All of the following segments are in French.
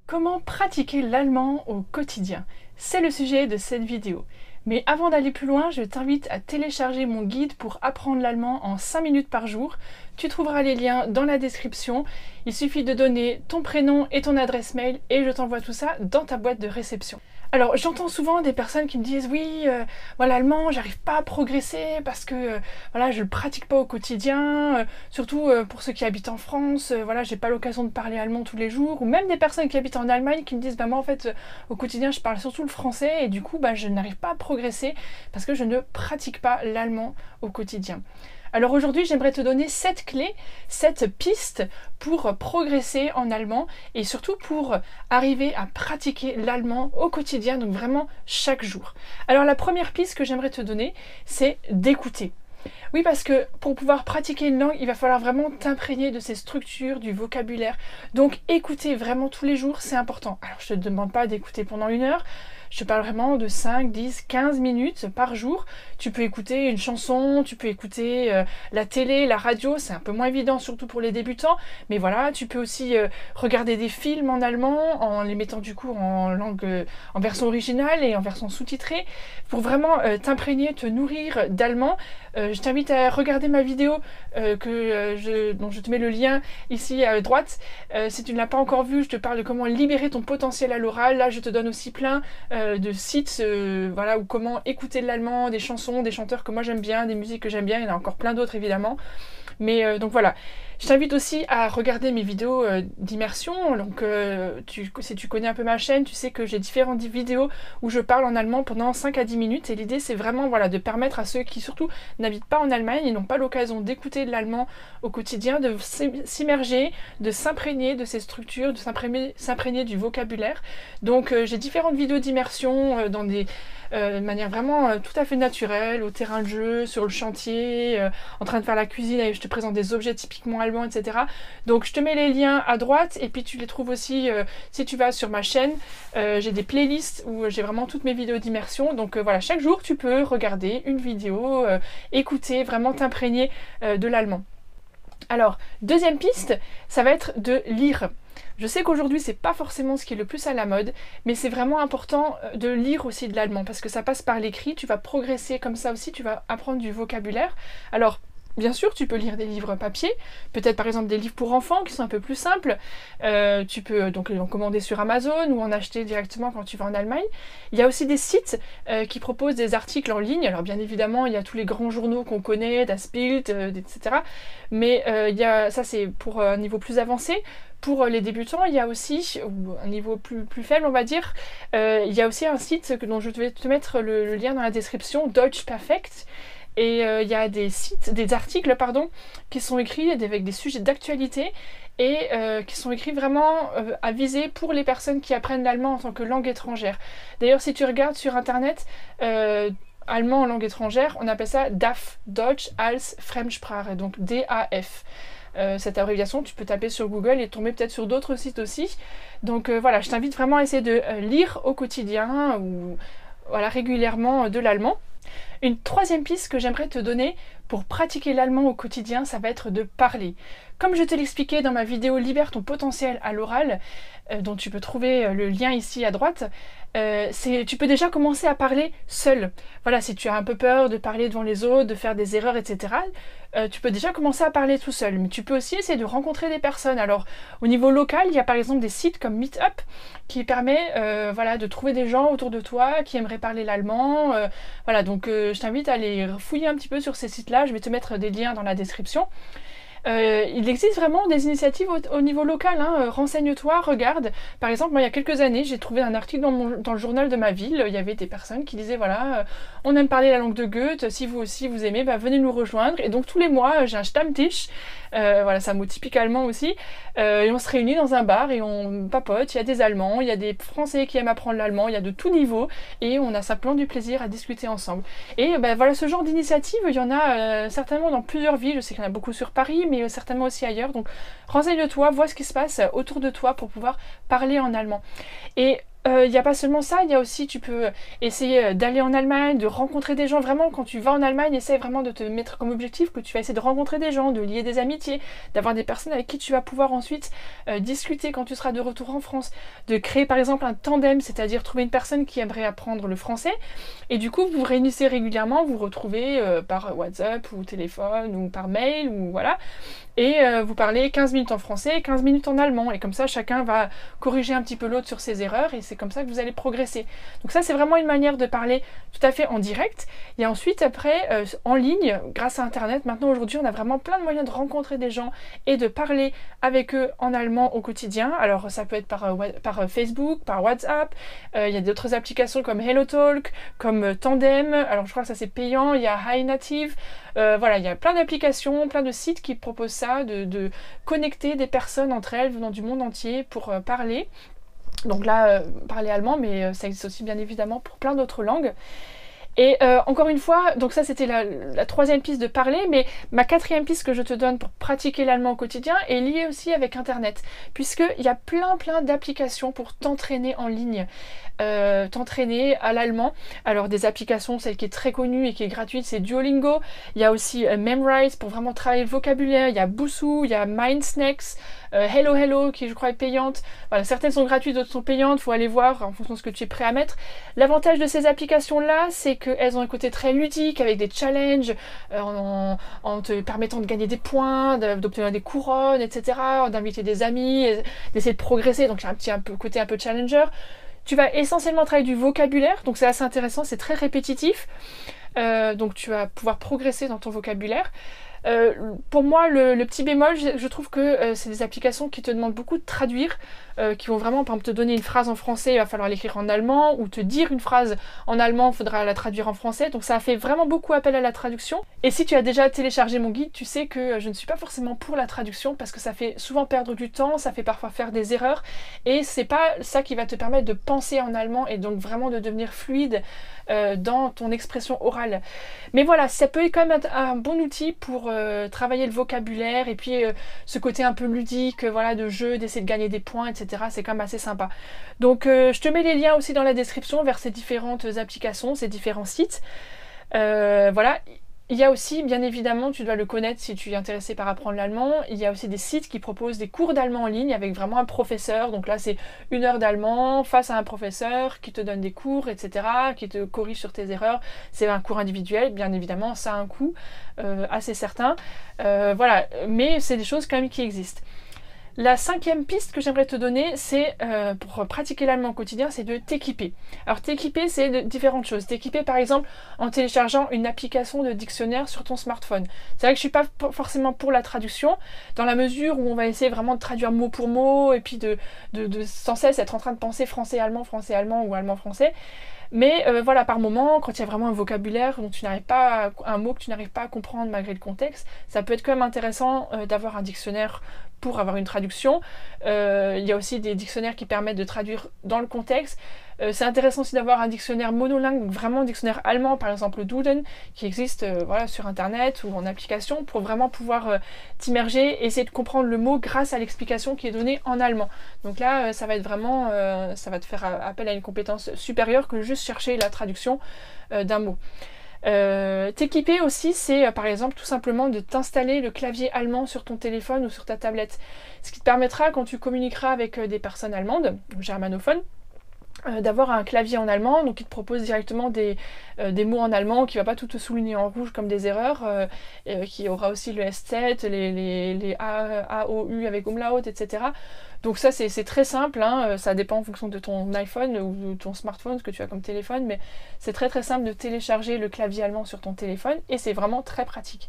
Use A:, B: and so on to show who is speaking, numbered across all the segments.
A: Comment pratiquer l'allemand au quotidien? C'est le sujet de cette vidéo. Mais avant d'aller plus loin, je t'invite à télécharger mon guide pour apprendre l'allemand en 5 minutes par jour. Tu trouveras les liens dans la description. Il suffit de donner ton prénom et ton adresse mail et je t'envoie tout ça dans ta boîte de réception. Alors j'entends souvent des personnes qui me disent oui, moi l'allemand j'arrive pas à progresser parce que voilà, je le pratique pas au quotidien, surtout pour ceux qui habitent en France, voilà, j'ai pas l'occasion de parler allemand tous les jours, ou même des personnes qui habitent en Allemagne qui me disent bah moi en fait au quotidien je parle surtout le français et du coup bah je n'arrive pas à progresser parce que je ne pratique pas l'allemand au quotidien. Alors aujourd'hui, j'aimerais te donner 7 clés, 7 pistes pour progresser en allemand et surtout pour arriver à pratiquer l'allemand au quotidien, donc vraiment chaque jour. Alors la première piste que j'aimerais te donner, c'est d'écouter. Oui, parce que pour pouvoir pratiquer une langue, il va falloir vraiment t'imprégner de ses structures, du vocabulaire. Donc écouter vraiment tous les jours, c'est important. Alors je ne te demande pas d'écouter pendant 1 heure. Je parle vraiment de 5, 10, 15 minutes par jour. Tu peux écouter une chanson, tu peux écouter la télé, la radio, c'est un peu moins évident, surtout pour les débutants. Mais voilà, tu peux aussi regarder des films en allemand, en les mettant du coup en langue, en version originale et en version sous-titrée, pour vraiment t'imprégner, te nourrir d'allemand. Je t'invite à regarder ma vidéo dont je te mets le lien ici à droite. Si tu ne l'as pas encore vue, je te parle de comment libérer ton potentiel à l'oral. Là, je te donne aussi plein de sites voilà, ou comment écouter de l'allemand, des chansons, des chanteurs que moi j'aime bien, des musiques que j'aime bien. Il y en a encore plein d'autres évidemment. Mais donc voilà. Je t'invite aussi à regarder mes vidéos d'immersion. Donc si tu connais un peu ma chaîne, tu sais que j'ai différentes vidéos où je parle en allemand pendant 5 à 10 minutes. Et l'idée c'est vraiment voilà, de permettre à ceux qui surtout n'habitent pas en Allemagne et n'ont pas l'occasion d'écouter de l'allemand au quotidien, de s'immerger, de s'imprégner de ces structures, de s'imprégner du vocabulaire. Donc j'ai différentes vidéos d'immersion dans des de manière vraiment tout à fait naturelle, au terrain de jeu, sur le chantier, en train de faire la cuisine et je te présente des objets typiquement allemands, etc. Donc je te mets les liens à droite et puis tu les trouves aussi si tu vas sur ma chaîne. J'ai des playlists où j'ai vraiment toutes mes vidéos d'immersion. Donc voilà, chaque jour tu peux regarder une vidéo, écouter, vraiment t'imprégner de l'allemand. Alors, deuxième piste, ça va être de lire. Je sais qu'aujourd'hui c'est pas forcément ce qui est le plus à la mode, mais c'est vraiment important de lire aussi de l'allemand parce que ça passe par l'écrit, tu vas progresser comme ça aussi, tu vas apprendre du vocabulaire. Alors bien sûr tu peux lire des livres papier, peut-être par exemple des livres pour enfants qui sont un peu plus simples, tu peux donc les en commander sur Amazon ou en acheter directement quand tu vas en Allemagne. Il y a aussi des sites qui proposent des articles en ligne, alors bien évidemment il y a tous les grands journaux qu'on connaît, Das Bild, etc. Mais ça c'est pour un niveau plus avancé. Pour les débutants, il y a aussi, ou un niveau plus faible on va dire, il y a aussi un site dont je vais te mettre le lien dans la description, Deutsch Perfect. Et il y a des articles qui sont écrits avec des sujets d'actualité et qui sont écrits vraiment à viser pour les personnes qui apprennent l'allemand en tant que langue étrangère. D'ailleurs, si tu regardes sur internet, allemand en langue étrangère, on appelle ça DAF, Deutsch als Fremdsprache, donc DAF. Cette abréviation, tu peux taper sur Google et tomber peut-être sur d'autres sites aussi. Donc voilà, je t'invite vraiment à essayer de lire au quotidien ou voilà, régulièrement de l'allemand. Une troisième piste que j'aimerais te donner pour pratiquer l'allemand au quotidien, ça va être de parler. Comme je te l'expliquais dans ma vidéo Libère ton potentiel à l'oral, dont tu peux trouver le lien ici à droite, tu peux déjà commencer à parler seul. Voilà, si tu as un peu peur de parler devant les autres, de faire des erreurs, etc., tu peux déjà commencer à parler tout seul. Mais tu peux aussi essayer de rencontrer des personnes. Alors, au niveau local, il y a par exemple des sites comme Meetup qui permet voilà, de trouver des gens autour de toi qui aimeraient parler l'allemand. Voilà, donc je t'invite à aller fouiller un petit peu sur ces sites-là. Je vais te mettre des liens dans la description. Il existe vraiment des initiatives au niveau local, hein. Renseigne-toi, regarde. Par exemple, moi, il y a quelques années, j'ai trouvé un article dans le journal de ma ville. Il y avait des personnes qui disaient, voilà, on aime parler la langue de Goethe, si vous aussi vous aimez, bah, venez nous rejoindre. Et donc tous les mois, j'ai un Stammtisch, voilà, c'est un mot typique allemand aussi, et on se réunit dans un bar et on papote. Il y a des Allemands, il y a des Français qui aiment apprendre l'allemand, il y a de tout niveau, et on a simplement du plaisir à discuter ensemble. Et bah, voilà, ce genre d'initiative, il y en a certainement dans plusieurs villes. Je sais qu'il y en a beaucoup sur Paris, mais certainement aussi ailleurs. Donc renseigne-toi, vois ce qui se passe autour de toi pour pouvoir parler en allemand. Et Il n'y a pas seulement ça, il y a aussi, tu peux essayer d'aller en Allemagne, de rencontrer des gens. Vraiment, quand tu vas en Allemagne, essaie vraiment de te mettre comme objectif que tu vas essayer de rencontrer des gens, de lier des amitiés, d'avoir des personnes avec qui tu vas pouvoir ensuite discuter quand tu seras de retour en France. De créer par exemple un tandem, c'est-à-dire trouver une personne qui aimerait apprendre le français. Et du coup, vous vous réunissez régulièrement, vous vous retrouvez par WhatsApp ou téléphone ou par mail ou voilà. Et vous parlez 15 minutes en français, 15 minutes en allemand. Et comme ça, chacun va corriger un petit peu l'autre sur ses erreurs et c'est comme ça que vous allez progresser. Donc ça, c'est vraiment une manière de parler tout à fait en direct. Et ensuite, après, en ligne, grâce à Internet, maintenant, aujourd'hui, on a vraiment plein de moyens de rencontrer des gens et de parler avec eux en allemand au quotidien. Alors, ça peut être par Facebook, par WhatsApp. Il y a d'autres applications comme HelloTalk, comme Tandem. Alors, je crois que ça, c'est payant. Il y a HiNative. Voilà, il y a plein d'applications, plein de sites qui proposent ça, de connecter des personnes entre elles venant du monde entier pour parler. Donc là, parler allemand, mais ça existe aussi bien évidemment pour plein d'autres langues. Et encore une fois, donc ça c'était la troisième piste de parler, mais ma quatrième piste que je te donne pour pratiquer l'allemand au quotidien est liée aussi avec Internet, puisqu'il y a plein d'applications pour t'entraîner en ligne, t'entraîner à l'allemand. Alors des applications, celle qui est très connue et qui est gratuite, c'est Duolingo. Il y a aussi Memrise pour vraiment travailler le vocabulaire, il y a Busuu, il y a Mindsnacks, Hello qui je crois est payante. Voilà, certaines sont gratuites, d'autres sont payantes, il faut aller voir en fonction de ce que tu es prêt à mettre. L'avantage de ces applications-là, c'est qu'elles ont un côté très ludique avec des challenges en te permettant de gagner des points, d'obtenir des couronnes, etc., d'inviter des amis, d'essayer de progresser. Donc j'ai un peu côté un peu challenger. Tu vas essentiellement travailler du vocabulaire, donc c'est assez intéressant, c'est très répétitif. Donc tu vas pouvoir progresser dans ton vocabulaire. Pour moi, le petit bémol, je trouve que c'est des applications qui te demandent beaucoup de traduire, qui vont vraiment, par exemple, te donner une phrase en français, il va falloir l'écrire en allemand, ou te dire une phrase en allemand, il faudra la traduire en français. Donc ça fait vraiment beaucoup appel à la traduction. Et si tu as déjà téléchargé mon guide, tu sais que je ne suis pas forcément pour la traduction, parce que ça fait souvent perdre du temps, ça fait parfois faire des erreurs, et c'est pas ça qui va te permettre de penser en allemand, et donc vraiment de devenir fluide dans ton expression orale. Mais voilà, ça peut quand même être un bon outil pour travailler le vocabulaire et puis ce côté un peu ludique, voilà, de jeu, d'essayer de gagner des points, etc. C'est quand même assez sympa. Donc je te mets les liens aussi dans la description vers ces différentes applications, ces différents sites. Voilà. Il y a aussi, bien évidemment, tu dois le connaître si tu es intéressé par apprendre l'allemand, il y a aussi des sites qui proposent des cours d'allemand en ligne avec vraiment un professeur. Donc là, c'est 1 heure d'allemand face à un professeur qui te donne des cours, etc., qui te corrige sur tes erreurs. C'est un cours individuel, bien évidemment, ça a un coût assez certain. Voilà, mais c'est des choses quand même qui existent. La 5e piste que j'aimerais te donner, c'est pour pratiquer l'allemand au quotidien, c'est de t'équiper. Alors t'équiper, c'est de différentes choses. T'équiper par exemple en téléchargeant une application de dictionnaire sur ton smartphone. C'est vrai que je suis pas forcément pour la traduction, dans la mesure où on va essayer vraiment de traduire mot pour mot, et puis de sans cesse être en train de penser français-allemand ou allemand-français. Mais voilà, par moment, quand il y a vraiment un vocabulaire dont tu n'arrives pas un mot que tu n'arrives pas à comprendre malgré le contexte, ça peut être quand même intéressant d'avoir un dictionnaire pour avoir une traduction. Il y a aussi des dictionnaires qui permettent de traduire dans le contexte. C'est intéressant aussi d'avoir un dictionnaire monolingue, donc vraiment un dictionnaire allemand, par exemple le Duden, qui existe voilà, sur internet ou en application, pour vraiment pouvoir t'immerger et essayer de comprendre le mot grâce à l'explication qui est donnée en allemand. Donc là, ça va être vraiment, ça va te faire appel à une compétence supérieure que juste chercher la traduction d'un mot. T'équiper aussi, c'est par exemple tout simplement de t'installer le clavier allemand sur ton téléphone ou sur ta tablette. Ce qui te permettra, quand tu communiqueras avec des personnes allemandes, germanophones, d'avoir un clavier en allemand, donc il te propose directement des mots en allemand, qui ne va pas tout te souligner en rouge comme des erreurs, qui aura aussi le S7, les A, O, U avec umlaut, etc. Donc ça c'est très simple, hein, ça dépend en fonction de ton iPhone ou de ton smartphone, ce que tu as comme téléphone, mais c'est très simple de télécharger le clavier allemand sur ton téléphone, et c'est vraiment très pratique.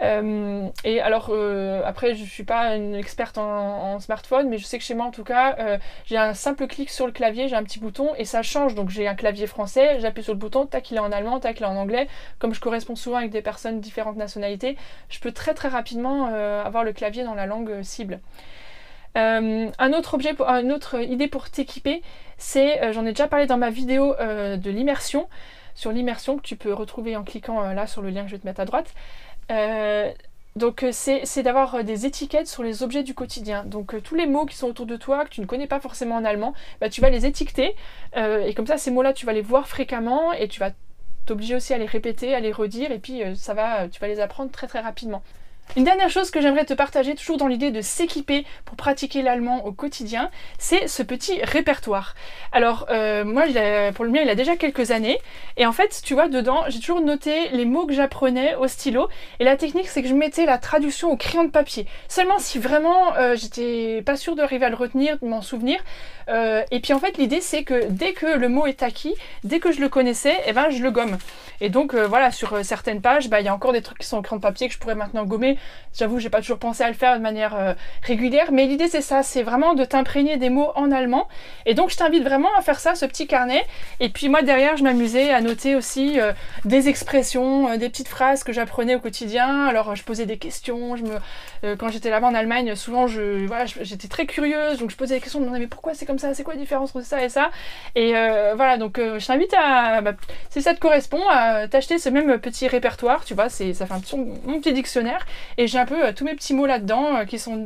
A: Et alors après je suis pas une experte en smartphone, mais je sais que chez moi en tout cas j'ai un simple clic sur le clavier, j'ai un petit bouton et ça change. Donc j'ai un clavier français, j'appuie sur le bouton, tac, il est en allemand, tac, il est en anglais. Comme je corresponds souvent avec des personnes de différentes nationalités, je peux très rapidement avoir le clavier dans la langue cible. Une autre idée pour t'équiper, c'est, j'en ai déjà parlé dans ma vidéo de l'immersion, sur l'immersion, que tu peux retrouver en cliquant là sur le lien que je vais te mettre à droite. Donc c'est d'avoir des étiquettes sur les objets du quotidien. Donc tous les mots qui sont autour de toi, que tu ne connais pas forcément en allemand, bah, tu vas les étiqueter et comme ça ces mots-là tu vas les voir fréquemment et tu vas t'obliger aussi à les répéter, à les redire et puis tu vas les apprendre très très rapidement. Une dernière chose que j'aimerais te partager, toujours dans l'idée de s'équiper pour pratiquer l'allemand au quotidien, c'est ce petit répertoire. Alors moi, pour le mien, il a déjà quelques années, et en fait, tu vois, dedans, j'ai toujours noté les mots que j'apprenais au stylo, et la technique, c'est que je mettais la traduction au crayon de papier. Seulement si vraiment j'étais pas sûre d'arriver à le retenir, de m'en souvenir, et puis en fait, l'idée, c'est que dès que le mot est acquis, dès que je le connaissais, eh ben, je le gomme. Et donc voilà, sur certaines pages, bah, il y a encore des trucs qui sont au crayon de papier que je pourrais maintenant gommer. J'avoue, j'ai pas toujours pensé à le faire de manière régulière, mais l'idée c'est ça, c'est vraiment de t'imprégner des mots en allemand. Et donc je t'invite vraiment à faire ça, ce petit carnet. Et puis moi derrière, je m'amusais à noter aussi des expressions, des petites phrases que j'apprenais au quotidien. Alors je posais des questions, quand j'étais là-bas en Allemagne, souvent j'étais très curieuse, donc je posais des questions, je me demandais mais pourquoi c'est comme ça, c'est quoi la différence entre ça et ça. Et voilà, donc je t'invite à, si ça te correspond, à t'acheter ce même petit répertoire, tu vois, ça fait mon petit dictionnaire. Et j'ai un peu tous mes petits mots là-dedans qui sont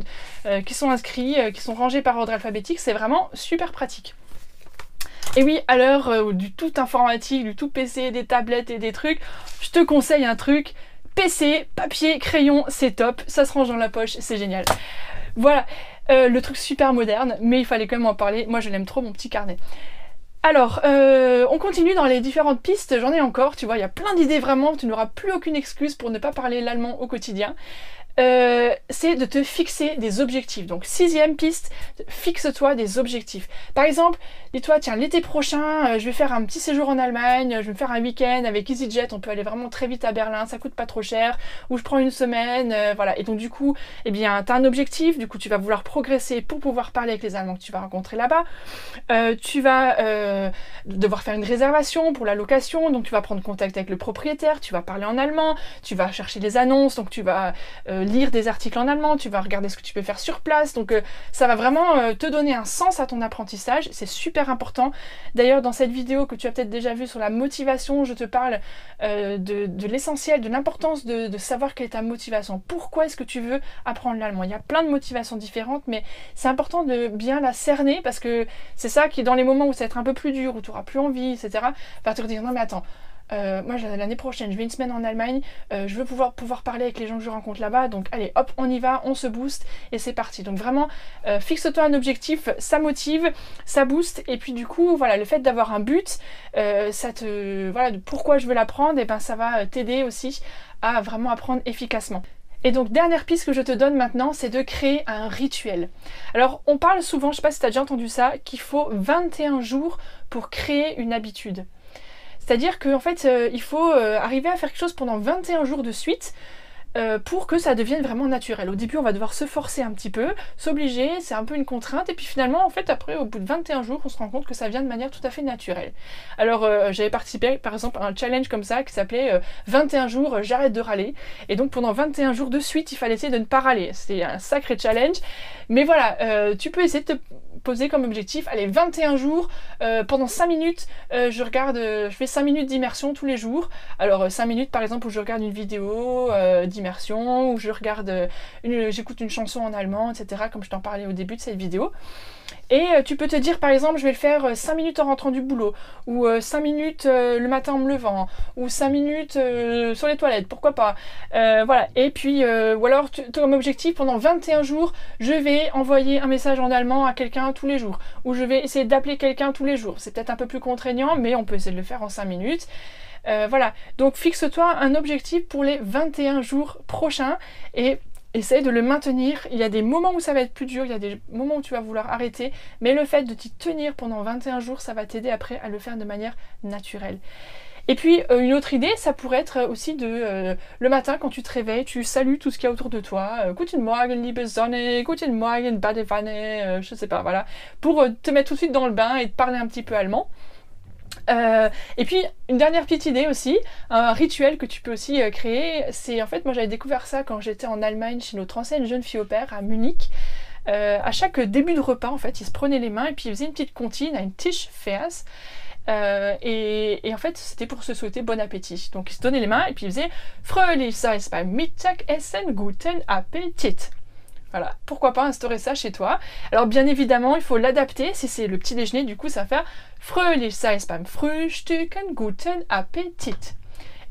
A: inscrits, qui sont rangés par ordre alphabétique. C'est vraiment super pratique. Et oui, à l'heure du tout informatique, du tout PC, des tablettes et des trucs, je te conseille un truc. PC, papier, crayon, c'est top. Ça se range dans la poche, c'est génial. Voilà, le truc super moderne, mais il fallait quand même en parler. Moi, je l'aime trop, mon petit carnet. Alors, on continue dans les différentes pistes, j'en ai encore, tu vois, il y a plein d'idées vraiment, tu n'auras plus aucune excuse pour ne pas parler l'allemand au quotidien. C'est de te fixer des objectifs. Donc 6e piste, fixe-toi des objectifs. Par exemple, dis-toi, tiens, l'été prochain, je vais faire un petit séjour en Allemagne, je vais me faire un week-end avec EasyJet, on peut aller vraiment très vite à Berlin, ça coûte pas trop cher, ou je prends une semaine, voilà. Et donc du coup, eh bien, tu as un objectif, du coup tu vas vouloir progresser pour pouvoir parler avec les Allemands que tu vas rencontrer là-bas. Tu vas devoir faire une réservation pour la location, donc tu vas prendre contact avec le propriétaire, tu vas parler en allemand, tu vas chercher les annonces, donc tu vas lire des articles en allemand, tu vas regarder ce que tu peux faire sur place, donc ça va vraiment te donner un sens à ton apprentissage, c'est super important. D'ailleurs dans cette vidéo que tu as peut-être déjà vue sur la motivation, je te parle de l'essentiel, de l'importance de savoir quelle est ta motivation, pourquoi est-ce que tu veux apprendre l'allemand. Il y a plein de motivations différentes, mais c'est important de bien la cerner, parce que c'est ça qui, dans les moments où ça va être un peu plus dur, où tu n'auras plus envie, etc., va te dire non mais attends, moi l'année prochaine je vais une semaine en Allemagne, je veux pouvoir parler avec les gens que je rencontre là-bas, donc allez hop on y va, on se booste et c'est parti. Donc vraiment fixe-toi un objectif, ça motive, ça booste, et puis du coup voilà, le fait d'avoir un but, voilà, de pourquoi je veux l'apprendre, et ben ça va t'aider aussi à vraiment apprendre efficacement. Et donc dernière piste que je te donne maintenant, c'est de créer un rituel. Alors on parle souvent, je sais pas si tu as déjà entendu ça, qu'il faut 21 jours pour créer une habitude. C'est-à-dire qu'en fait, il faut arriver à faire quelque chose pendant 21 jours de suite pour que ça devienne vraiment naturel. Au début, on va devoir se forcer un petit peu, s'obliger, c'est un peu une contrainte, et puis finalement, en fait, après, au bout de 21 jours, on se rend compte que ça vient de manière tout à fait naturelle. Alors, j'avais participé, par exemple, à un challenge comme ça, qui s'appelait 21 jours, j'arrête de râler, et donc pendant 21 jours de suite, il fallait essayer de ne pas râler. C'était un sacré challenge, mais voilà, tu peux essayer de te poser comme objectif, allez, 21 jours, pendant 5 minutes, je fais 5 minutes d'immersion tous les jours. Alors 5 minutes par exemple où je regarde une vidéo d'immersion, où j'écoute une chanson en allemand, etc., comme je t'en parlais au début de cette vidéo. Et tu peux te dire par exemple je vais le faire 5 minutes en rentrant du boulot, ou 5 minutes le matin en me levant, ou 5 minutes sur les toilettes, pourquoi pas. Voilà, et puis ou alors comme objectif pendant 21 jours je vais envoyer un message en allemand à quelqu'un tous les jours, ou je vais essayer d'appeler quelqu'un tous les jours. C'est peut-être un peu plus contraignant, mais on peut essayer de le faire en 5 minutes. Voilà, donc fixe-toi un objectif pour les 21 jours prochains et essaye de le maintenir. Il y a des moments où ça va être plus dur, il y a des moments où tu vas vouloir arrêter, mais le fait de t'y tenir pendant 21 jours, ça va t'aider après à le faire de manière naturelle. Et puis une autre idée, ça pourrait être aussi le matin quand tu te réveilles, tu salues tout ce qu'il y a autour de toi. Guten Morgen, liebe Sonne, Guten Morgen, Badewanne, je sais pas, voilà, pour te mettre tout de suite dans le bain et te parler un petit peu allemand. Et puis une dernière petite idée aussi, un rituel que tu peux aussi créer, c'est en fait moi j'avais découvert ça quand j'étais en Allemagne chez notre ancienne jeune fille au père à Munich. À chaque début de repas en fait ils se prenaient les mains et puis ils faisaient une petite comptine, un Tischvers. Et en fait, c'était pour se souhaiter bon appétit. Donc il se donnait les mains et puis il faisait Fröhlich seis beim Mittagessen, guten Appetit. Voilà, pourquoi pas instaurer ça chez toi. Alors bien évidemment, il faut l'adapter. Si c'est le petit déjeuner, du coup, ça va faire Fröhlich seis beim Frühstücken, guten Appetit.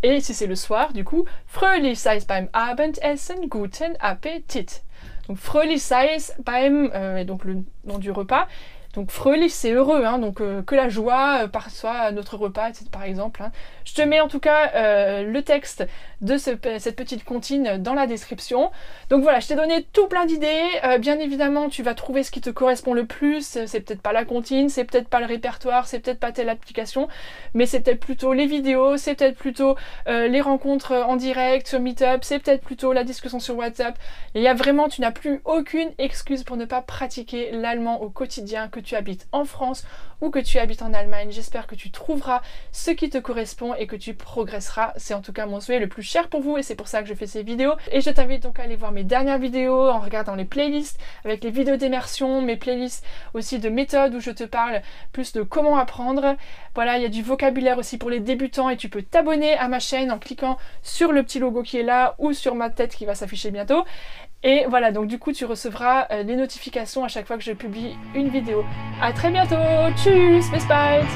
A: Et si c'est le soir, du coup, Fröhlich seis beim Abendessen, guten Appetit. Donc Fröhlich seis beim, et donc le nom du repas. Donc fröhlich c'est heureux, hein, donc que la joie soit notre repas, etc. par exemple. Hein. Je te mets en tout cas le texte de cette petite comptine dans la description. Donc voilà, je t'ai donné tout plein d'idées. Bien évidemment, tu vas trouver ce qui te correspond le plus. C'est peut-être pas la comptine, c'est peut-être pas le répertoire, c'est peut-être pas telle application, mais c'est peut-être plutôt les vidéos, c'est peut-être plutôt les rencontres en direct sur Meetup, c'est peut-être plutôt la discussion sur WhatsApp. Il y a vraiment, tu n'as plus aucune excuse pour ne pas pratiquer l'allemand au quotidien, que tu habites en France ou que tu habites en Allemagne. J'espère que tu trouveras ce qui te correspond et que tu progresseras. C'est en tout cas mon souhait le plus cher pour vous et c'est pour ça que je fais ces vidéos. Et je t'invite donc à aller voir mes dernières vidéos en regardant les playlists avec les vidéos d'immersion, mes playlists aussi de méthodes où je te parle plus de comment apprendre. Voilà, il y a du vocabulaire aussi pour les débutants et tu peux t'abonner à ma chaîne en cliquant sur le petit logo qui est là ou sur ma tête qui va s'afficher bientôt. Et voilà, donc du coup tu recevras les notifications à chaque fois que je publie une vidéo. À très bientôt, tchuss, bis bald!